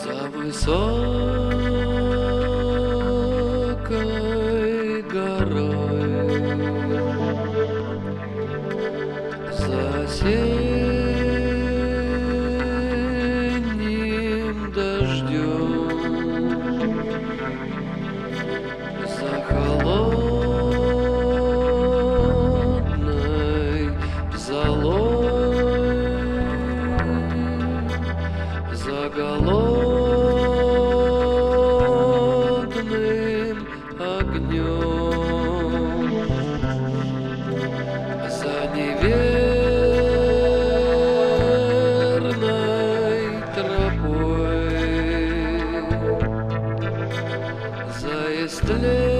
За высокой горой, за осенним дождем, за холодной золой, за голодным огнем, за неверной тропой, за истлением